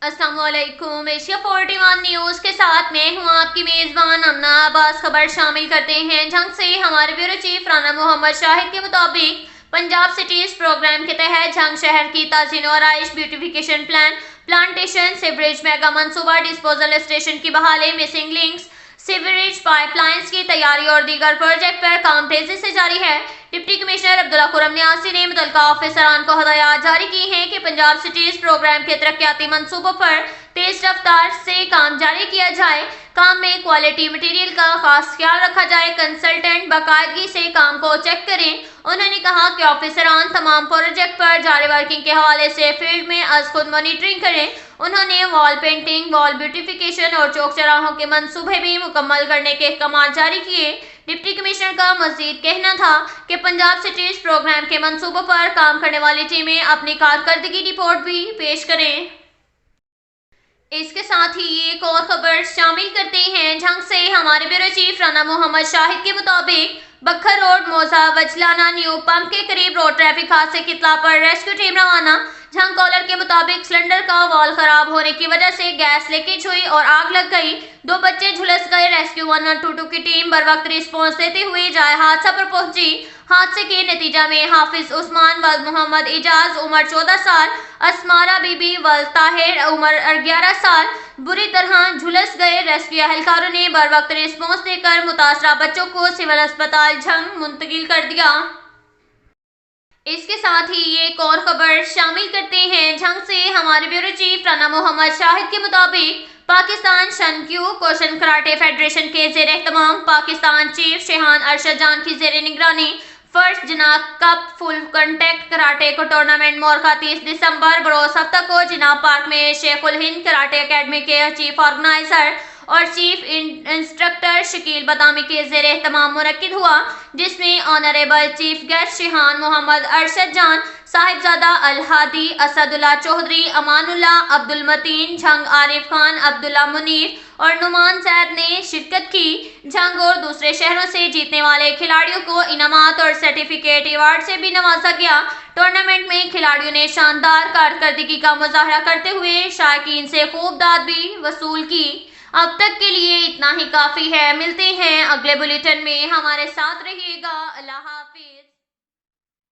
अस्सलाम वालेकुम। Asia 41 news के साथ मैं हूं आपकी मेज़बान अमना अब्बास। खबर शामिल करते हैं जंग से। हमारे ब्यूरो चीफ राना मोहम्मद शाहिद के मुताबिक पंजाब सिटीज प्रोग्राम के तहत जंग शहर की ताज़ीन और Aish beautification plan, plantation, sewerage mega मंसूबा, डिस्पोजल स्टेशन की बहाली, मिसिंग लिंक्स, सीवरेज पाइपलाइंस की तैयारी और दीगर प्रोजेक्ट पर काम तेजी से जारी है। डिप्टी कमिश्नर अब्दुल्ला खुर्रम न्यासी ने मुतल्लिका ऑफिसरान को हदायत जारी की हैं कि पंजाब सिटीज प्रोग्राम के तरक्याती मंसूबों पर तेज रफ्तार से काम जारी किया जाए। काम में क्वालिटी मटेरियल का खास ख्याल रखा जाए। कंसल्टेंट बाकायदगी से काम को चेक करें। उन्होंने कहा कि ऑफिसरान तमाम प्रोजेक्ट पर जारी वर्किंग के हवाले से फील्ड में आज खुद मॉनिटरिंग करें। उन्होंने वॉल पेंटिंग, वॉल ब्यूटिफिकेशन और चौक चौराहों के मंसूबे भी मुकम्मल करने के अहकाम जारी किए। डिप्टी कमिश्नर का मजीद कहना था कि पंजाब सिटीज प्रोग्राम के मंसूबों पर काम करने वाली टीमें अपनी कारकर्दगी रिपोर्ट भी पेश करें। इसके साथ ही एक और खबर शामिल करते हैं जंग से। हमारे ब्यूरो चीफ राना मोहम्मद शाहिद के मुताबिक बखर रोड मोजा वजलाना न्यू पंप के करीब रोड ट्रैफिक हादसे की इत्तला पर रेस्क्यू टीम रवाना। जंग कॉलर के मुताबिक सिलेंडर का वॉल खराब होने की वजह से गैस लीकेज हुई और आग लग गई। 2 बच्चे झुलस गए। रेस्क्यू 1122 की टीम बर वक्त रिस्पॉन्स देते हुए जाए हादसा पर पहुंची। हादसे के नतीजा में हाफिज उस्मान वल्द मोहम्मद इजाज उम्र 14 साल, असमारा बीबी वल्द ताहिर उम्र 11 साल बुरी तरह झुलस गए। रेस्क्यू एहलकारों ने बर वक्त रिस्पॉन्स देकर मुतासरा बच्चों को सिविल अस्पताल झंग मुंतकिल कर दिया। इसके साथ ही एक और खबर शामिल करते हैं जंग से। हमारे ब्यूरो चीफ राना मोहम्मद शाहिद के मुताबिक पाकिस्तान शनक्यू कोशन कराटे फेडरेशन के जेर एहतमाम पाकिस्तान चीफ शेहान अरशद जान की जेर निगरानी फर्स्ट जनाब कप फुल कांटेक्ट कराटे को टूर्नामेंट मोरखा 30 दिसंबर बरोज हफ्ता को जिनाब पार्क में शेखुल हिंद कराटे अकेडमी के चीफ ऑर्गेनाइजर और चीफ इंस्ट्रक्टर शकील बदामी के जेर एहतमाम मुनक्किद हुआ, जिसमें ऑनरेबल चीफ गेस्ट शेहान मोहम्मद अरशद जान, साहिबजादा अल हादी, असदुल्ला चौधरी, अमानुल्ला, अब्दुल मतीन, झंग आरिफ खान, अब्दुल्ला मुनीर और नुमान जैद ने शिरकत की। झंग और दूसरे शहरों से जीतने वाले खिलाड़ियों को इनामात और सर्टिफिकेट अवार्ड से भी नवाजा गया। टूर्नामेंट में खिलाड़ियों ने शानदार कारकर्दगी का मुजाहरा करते हुए शायकीन से खूब दाद भी वसूल की। अब तक के लिए इतना ही काफी है। मिलते हैं अगले बुलेटिन में, हमारे साथ रहिएगा। अल्लाह हाफिज।